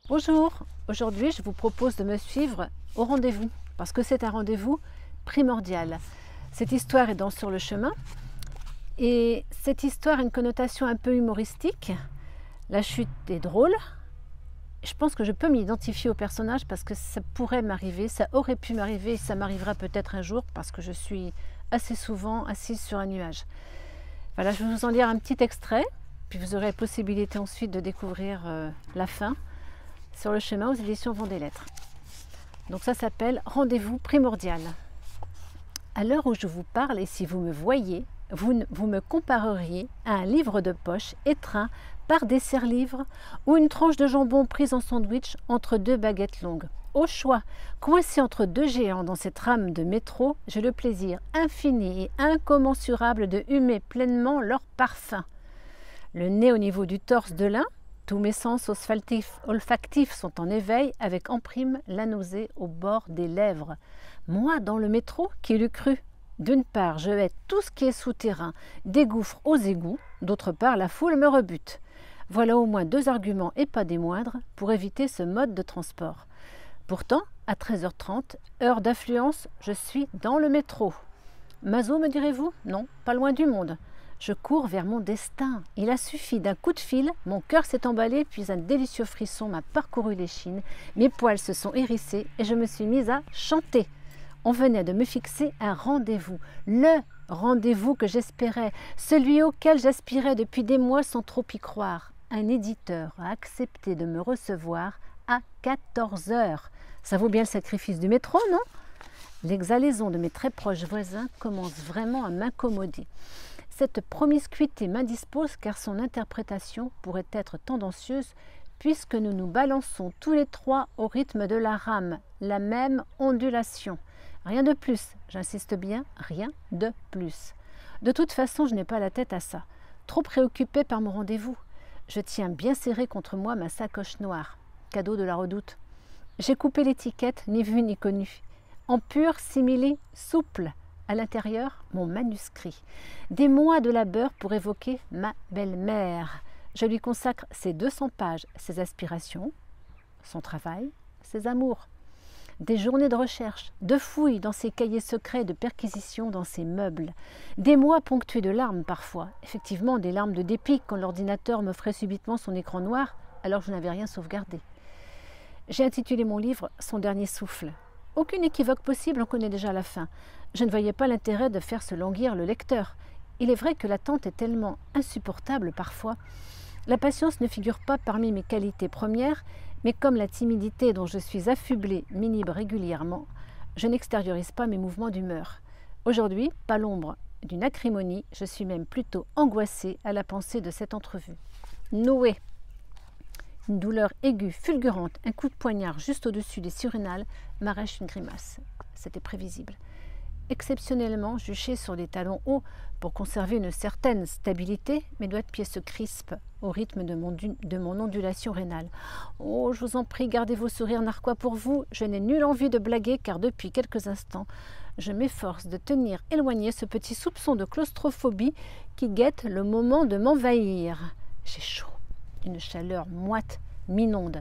Bonjour, aujourd'hui je vous propose de me suivre au rendez-vous parce que c'est un rendez-vous primordial. Cette histoire est dans Sur le chemin et cette histoire a une connotation un peu humoristique. La chute est drôle. Je pense que je peux m'identifier au personnage parce que ça pourrait m'arriver, ça aurait pu m'arriver et ça m'arrivera peut-être un jour parce que je suis assez souvent assise sur un nuage. Voilà, je vais vous en lire un petit extrait, puis vous aurez la possibilité ensuite de découvrir la fin. Sur le chemin aux éditions Vendée Lettres. Donc ça s'appelle Rendez-vous primordial. À l'heure où je vous parle, et si vous me voyez, vous me compareriez à un livre de poche étreint par des serre-livres ou une tranche de jambon prise en sandwich entre deux baguettes longues. Au choix, coincé entre deux géants dans cette rame de métro, j'ai le plaisir infini et incommensurable de humer pleinement leur parfum. Le nez au niveau du torse de l'un, tous mes sens olfactifs sont en éveil, avec en prime la nausée au bord des lèvres. Moi, dans le métro, qui l'eût cru? D'une part, je hais tout ce qui est souterrain, des gouffres aux égouts, d'autre part, la foule me rebute. Voilà au moins deux arguments, et pas des moindres, pour éviter ce mode de transport. Pourtant, à 13h30, heure d'affluence, je suis dans le métro. Mazo, me direz-vous? Non, pas loin du monde. Je cours vers mon destin. Il a suffi d'un coup de fil, mon cœur s'est emballé, puis un délicieux frisson m'a parcouru l'échine. Mes poils se sont hérissés et je me suis mise à chanter. On venait de me fixer un rendez-vous, le rendez-vous que j'espérais, celui auquel j'aspirais depuis des mois sans trop y croire. Un éditeur a accepté de me recevoir à 14h. Ça vaut bien le sacrifice du métro, non? L'exhalaison de mes très proches voisins commence vraiment à m'accommoder. Cette promiscuité m'indispose car son interprétation pourrait être tendancieuse puisque nous nous balançons tous les trois au rythme de la rame, la même ondulation. Rien de plus, j'insiste bien, rien de plus. De toute façon, je n'ai pas la tête à ça. Trop préoccupée par mon rendez-vous. Je tiens bien serré contre moi ma sacoche noire, cadeau de la Redoute. J'ai coupé l'étiquette, ni vue ni connue, en pur simili souple. À l'intérieur, mon manuscrit. Des mois de labeur pour évoquer ma belle-mère. Je lui consacre ses 200 pages, ses aspirations, son travail, ses amours. Des journées de recherche, de fouilles dans ses cahiers secrets, de perquisitions dans ses meubles. Des mois ponctués de larmes parfois. Effectivement, des larmes de dépit quand l'ordinateur m'offrait subitement son écran noir alors que je n'avais rien sauvegardé. J'ai intitulé mon livre « Son dernier souffle ». Aucune équivoque possible, on connaît déjà la fin. Je ne voyais pas l'intérêt de faire se languir le lecteur. Il est vrai que l'attente est tellement insupportable parfois. La patience ne figure pas parmi mes qualités premières, mais comme la timidité dont je suis affublée m'inhibe régulièrement, je n'extériorise pas mes mouvements d'humeur. Aujourd'hui, pas l'ombre d'une acrimonie, je suis même plutôt angoissée à la pensée de cette entrevue. Noé. Une douleur aiguë, fulgurante, un coup de poignard juste au-dessus des surrénales m'arrache une grimace. C'était prévisible. Exceptionnellement juché sur des talons hauts pour conserver une certaine stabilité, mes doigts de pied se crispent au rythme de mon ondulation rénale. Oh, je vous en prie, gardez vos sourires narquois pour vous. Je n'ai nulle envie de blaguer car depuis quelques instants, je m'efforce de tenir éloigné ce petit soupçon de claustrophobie qui guette le moment de m'envahir. J'ai chaud. Une chaleur moite m'inonde.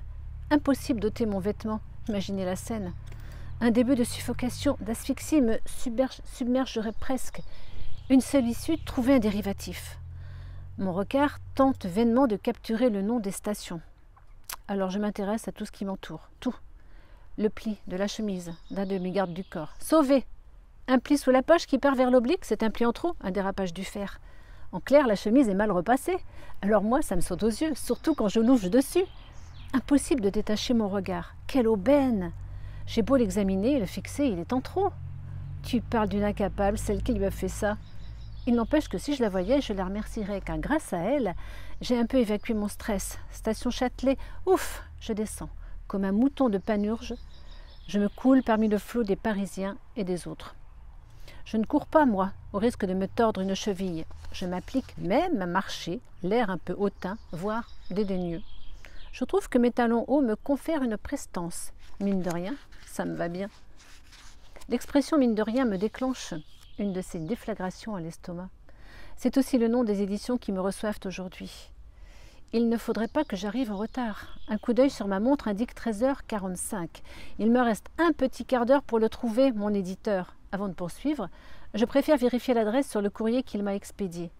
Impossible d'ôter mon vêtement. Imaginez la scène. Un début de suffocation, d'asphyxie me submergerait presque. Une seule issue, trouver un dérivatif. Mon regard tente vainement de capturer le nom des stations. Alors je m'intéresse à tout ce qui m'entoure. Tout. Le pli de la chemise d'un de mes gardes du corps. Sauvé. Un pli sous la poche qui part vers l'oblique, c'est un pli en trop, un dérapage du fer. En clair, la chemise est mal repassée. Alors moi, ça me saute aux yeux, surtout quand je louche dessus. Impossible de détacher mon regard. Quelle aubaine! J'ai beau l'examiner, le fixer, il est en trop. Tu parles d'une incapable, celle qui lui a fait ça. Il n'empêche que si je la voyais, je la remercierais, car grâce à elle, j'ai un peu évacué mon stress. Station Châtelet, ouf, je descends. Comme un mouton de Panurge, je me coule parmi le flot des Parisiens et des autres. Je ne cours pas, moi, au risque de me tordre une cheville. Je m'applique même à marcher, l'air un peu hautain, voire dédaigneux. Je trouve que mes talons hauts me confèrent une prestance. Mine de rien, ça me va bien. L'expression mine de rien me déclenche une de ces déflagrations à l'estomac. C'est aussi le nom des éditions qui me reçoivent aujourd'hui. Il ne faudrait pas que j'arrive en retard. Un coup d'œil sur ma montre indique 13h45. Il me reste un petit quart d'heure pour le trouver, mon éditeur. Avant de poursuivre, je préfère vérifier l'adresse sur le courrier qu'il m'a expédié.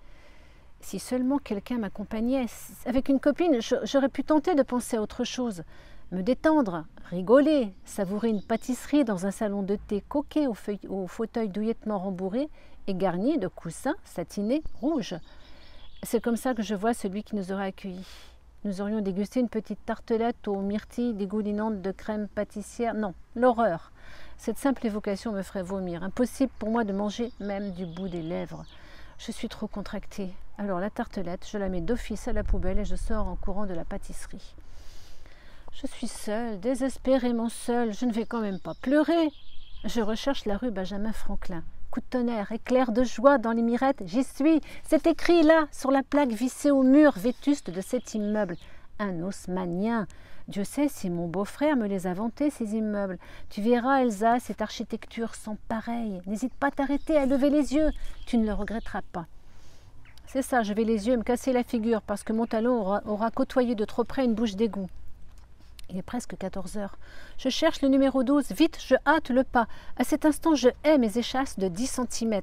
Si seulement quelqu'un m'accompagnait, avec une copine, j'aurais pu tenter de penser à autre chose. Me détendre, rigoler, savourer une pâtisserie dans un salon de thé coquet au fauteuil douillettement rembourré et garni de coussins satinés rouges. C'est comme ça que je vois celui qui nous aurait accueillis. Nous aurions dégusté une petite tartelette aux myrtilles dégoulinantes de crème pâtissière. Non, l'horreur. Cette simple évocation me ferait vomir. Impossible pour moi de manger même du bout des lèvres. Je suis trop contractée. Alors la tartelette, je la mets d'office à la poubelle et je sors en courant de la pâtisserie. Je suis seule, désespérément seule. Je ne vais quand même pas pleurer. Je recherche la rue Benjamin Franklin. Coup de tonnerre, éclair de joie dans les mirettes. J'y suis. C'est écrit là, sur la plaque vissée au mur vétuste de cet immeuble. Un haussmannien. Dieu sait si mon beau-frère me les a vantés, ces immeubles. Tu verras, Elsa, cette architecture sans pareille. N'hésite pas à t'arrêter, à lever les yeux. Tu ne le regretteras pas. C'est ça, je vais les yeux et me casser la figure parce que mon talon aura côtoyé de trop près une bouche d'égout. Il est presque 14 heures. Je cherche le numéro 12. Vite, je hâte le pas. À cet instant, je hais mes échasses de 10 cm.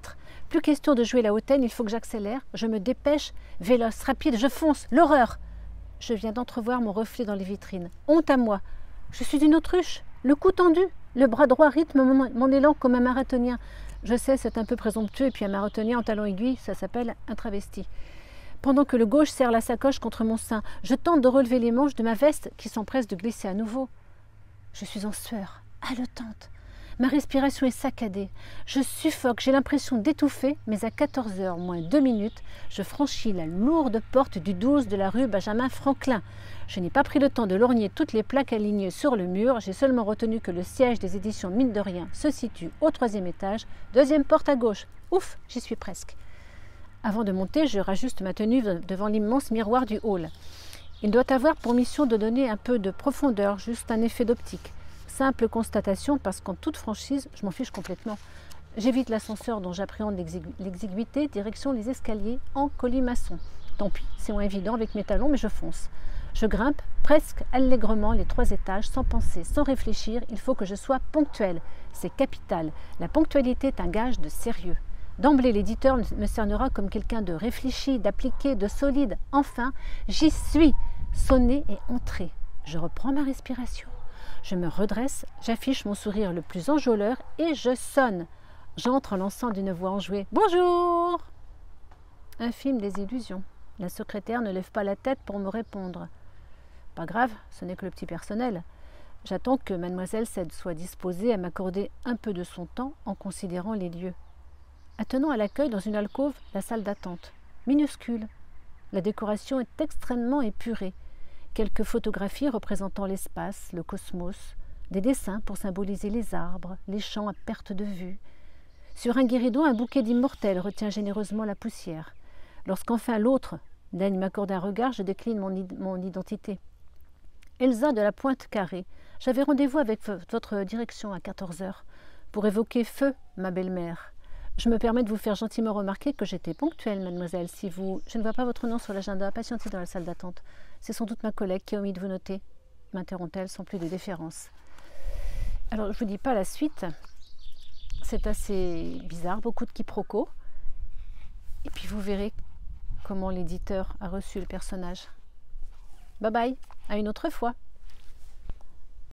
Plus question de jouer la hautaine, il faut que j'accélère. Je me dépêche. Véloce, rapide, je fonce. L'horreur! Je viens d'entrevoir mon reflet dans les vitrines. Honte à moi. Je suis une autruche. Le cou tendu. Le bras droit rythme mon élan comme un marathonien. Je sais, c'est un peu présomptueux. Et puis un marathonien en talons aiguilles, ça s'appelle un travesti. Pendant que le gauche serre la sacoche contre mon sein, je tente de relever les manches de ma veste qui s'empresse de glisser à nouveau. Je suis en sueur, haletante. Ma respiration est saccadée. Je suffoque, j'ai l'impression d'étouffer, mais à 14h moins 2 minutes, je franchis la lourde porte du 12 de la rue Benjamin Franklin. Je n'ai pas pris le temps de lorgner toutes les plaques alignées sur le mur, j'ai seulement retenu que le siège des éditions Mine de Rien se situe au 3e étage, 2e porte à gauche. Ouf, j'y suis presque. Avant de monter, je rajuste ma tenue devant l'immense miroir du hall. Il doit avoir pour mission de donner un peu de profondeur, juste un effet d'optique. Simple constatation parce qu'en toute franchise, je m'en fiche complètement. J'évite l'ascenseur dont j'appréhende l'exiguïté, direction les escaliers en colimaçon. Tant pis, c'est moins évident avec mes talons, mais je fonce. Je grimpe presque allègrement les 3 étages, sans penser, sans réfléchir. Il faut que je sois ponctuelle. C'est capital. La ponctualité est un gage de sérieux. D'emblée, l'éditeur me cernera comme quelqu'un de réfléchi, d'appliqué, de solide. Enfin, j'y suis. Sonner et entrer. Je reprends ma respiration. Je me redresse, j'affiche mon sourire le plus enjôleur et je sonne. J'entre en lançant d'une voix enjouée. « Bonjour !» Un film des illusions. La secrétaire ne lève pas la tête pour me répondre. Pas grave, ce n'est que le petit personnel. J'attends que mademoiselle Sed soit disposée à m'accorder un peu de son temps en considérant les lieux. Attenant à l'accueil dans une alcôve, la salle d'attente. Minuscule. La décoration est extrêmement épurée. Quelques photographies représentant l'espace, le cosmos, des dessins pour symboliser les arbres, les champs à perte de vue. Sur un guéridon, un bouquet d'immortels retient généreusement la poussière. Lorsqu'enfin l'autre daigne m'accorder un regard, je décline mon identité. Elsa de la Pointe-Carrée, j'avais rendez-vous avec votre direction à 14h pour évoquer Feu, ma belle-mère. Je me permets de vous faire gentiment remarquer que j'étais ponctuelle, mademoiselle. Je ne vois pas votre nom sur l'agenda, patientez dans la salle d'attente. C'est sans doute ma collègue qui a omis de vous noter, m'interrompt-elle sans plus de déférence. Alors, je ne vous dis pas la suite. C'est assez bizarre, beaucoup de quiproquos. Et puis, vous verrez comment l'éditeur a reçu le personnage. Bye bye, à une autre fois.